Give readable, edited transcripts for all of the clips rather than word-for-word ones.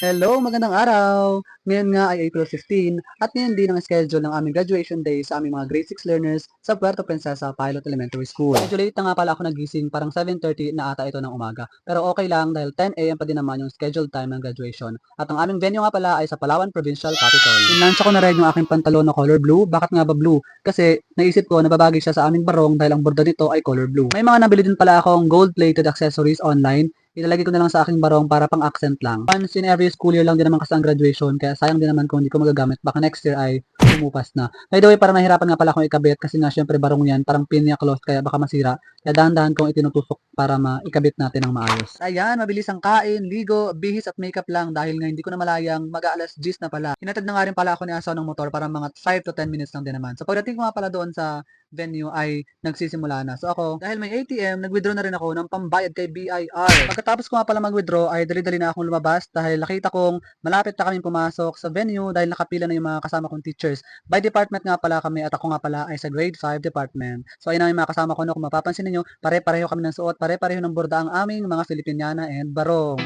Hello, magandang araw! Ngayon nga ay April 15 at ngayon din ang schedule ng aming graduation day sa aming mga grade 6 learners sa Puerto Princesa Pilot Elementary School. Medyo late na nga pala ako nagising, parang 7:30 na ata ito ng umaga. Pero okay lang dahil 10 a.m. pa din naman yung scheduled time ng graduation. At ang aming venue nga pala ay sa Palawan Provincial Capitol. Inlansya ko na rin yung aking pantalon na color blue. Bakit nga ba blue? Kasi naisip ko nababagay siya sa aming barong dahil ang borda nito ay color blue. May mga nabili din pala akong gold-plated accessories online. Ilalagay ko na lang sa aking barong para pang accent lang. Once in every school year lang din naman kasi ang graduation, kaya sayang din naman kung hindi ko magagamit. Baka next year ay umupas na. By the way, parang nahirapan nga pala akong ikabit kasi nga syempre barong yan, parang pinya cloth kaya baka masira. Kaya dahan-dahan kong itinutusok para maikabit natin ng maayos. Ayan, mabilis ang kain, ligo, bihis at makeup lang dahil nga hindi ko na malayang mag-aalas 10 na pala. Hinatid na nga rin pala ako ni Asaw ng motor para mga 5 to 10 minutes lang din naman. So pagdating ko nga pala doon sa venue ay nagsisimula na. So ako, dahil may ATM, nag-withdraw na rin ako ng pambayad kay BIR. Pagkatapos ko nga pala mag-withdraw ay dali-dali na akong lumabas dahil nakita kong malapit na kaming pumasok sa venue dahil nakapila na yung mga kasama kong teachers. By department nga pala kami at ako nga pala ay sa grade 5 department. So ayun na yung mga kasama ko, no, kung mapapansin niyo, pare-pareho kami ng suot, pare-pareho ng borda ang aming mga Filipiniana and barong.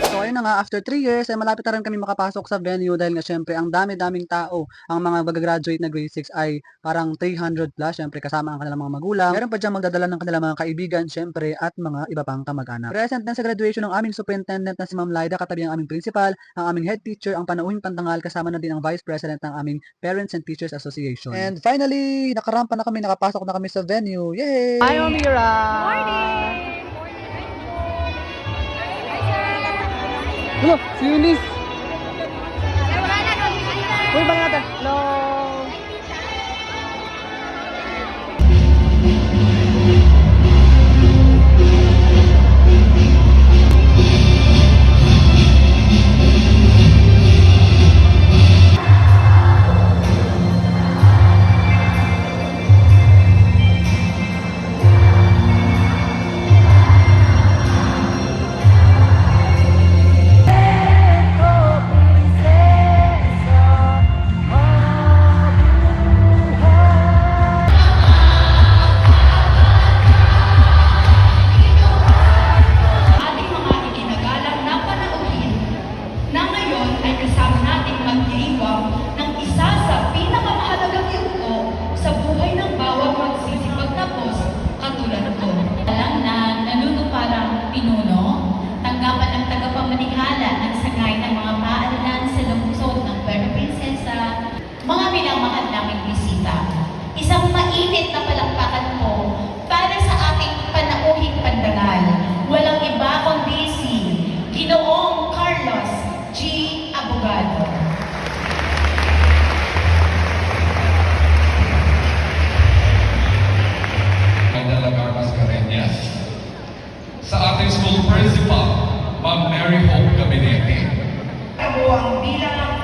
So ayun na nga, after 3 years, ay malapit na rin kami makapasok sa venue dahil nga syempre ang dami-daming tao. Ang mga magagraduate na grade 6 ay parang 300 plus, syempre kasama ang kanilang mga magulang. Meron pa dyan magdadala ng kanilang mga kaibigan, syempre, at mga iba pang kamag-anak. Present na sa graduation ng aming superintendent na si Ma'am Laida, katabi ang aming principal, ang aming head teacher, ang panauhing pantangal, kasama na din ang vice president ng aming Parents and Teachers Association. And finally, nakarampa na kami, nakapasok na kami sa venue. Yay! Hi, Omira! Hello, si Eunice! Uy, bang natin? Hello! Ating mga ikinagalang na panauhin na ngayon ay kasama nating magdiwang ng isa sa pinakamahalagang yugto sa buhay ng bawat magsisipag na boss katulad ko. Alam na nanunuparang pinuno, tanggapan ng tagapamanikala ng sagay ng mga paaralan sa lungsod ng Puerto Princesa, mga minamahal naming bisita. Isang mainit na palakpakan po para sa ating panauhing pandangal. Walang iba kundi si Ginoong Carlos G. Abogado. Aida Lagarmas Careñas. Sa ating school principal, Ma'am Mary Hope Gabinete. Kabuang bilang ng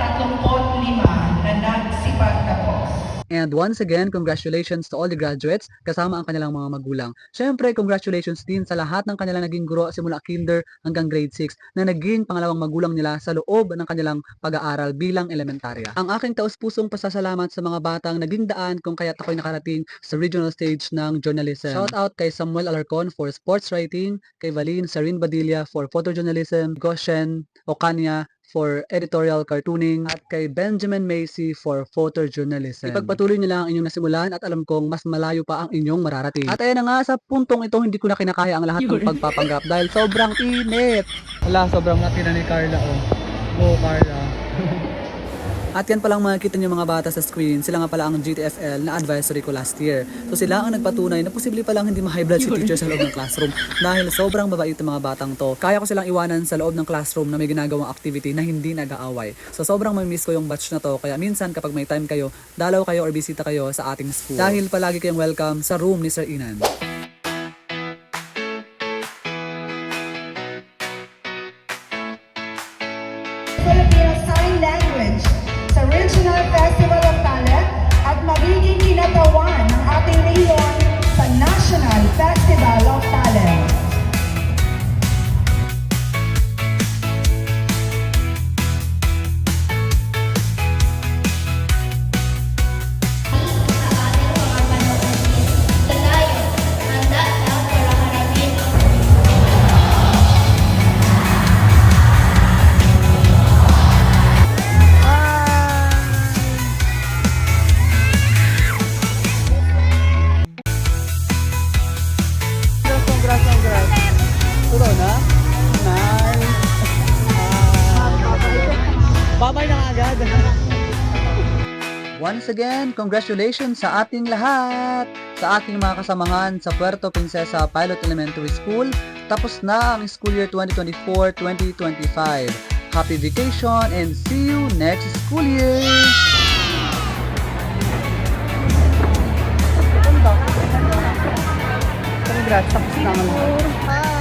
35 na nagsipagtapos. And once again, congratulations to all the graduates kasama ang kanilang mga magulang. Syempre, congratulations din sa lahat ng kanilang naging guro simula kinder hanggang grade 6 na naging pangalawang magulang nila sa loob ng kanilang pag-aaral bilang elementarya. Ang aking taus-pusong pasasalamat sa mga batang naging daan kung kaya't ako'y nakarating sa regional stage ng journalism. Shout out kay Samuel Alarcon for sports writing, kay Valin Sarin Badilla for photojournalism, Goshen Ocania for editorial cartooning, at kay Benjamin Macy for photojournalism. Ipagpatuloy niyo lang ang inyong nasimulan at alam kong mas malayo pa ang inyong mararating. At ayan na nga, sa puntong ito, hindi ko na kinakaya ang lahat ng pagpapanggap dahil sobrang init. Wala, sobrang natina ni Carla, oh. Oh, Carla. At yan palang makikita niyo mga bata sa screen, sila nga pala ang GTFL na advisory ko last year. So sila ang nagpatunay na posible palang hindi ma-high blood si teacher sa loob ng classroom dahil sobrang babait ng mga batang to. Kaya ko silang iwanan sa loob ng classroom na may ginagawang activity na hindi nag-aaway. So sobrang may-miss ko yung batch na to, kaya minsan kapag may time kayo, dalaw kayo or bisita kayo sa ating school. Dahil palagi kayong welcome sa room ni Sir Inan. Filipino Sign Language sa Regional Festival of Talent at magiging kinatawan ng ating rehiyon sa National Festival of Talent. Once again, congratulations sa ating lahat! Sa aking mga kasamahan sa Puerto Princesa Pilot Elementary School, tapos na ang school year 2024-2025. Happy vacation and see you next school year! Congrats, tapos na naman.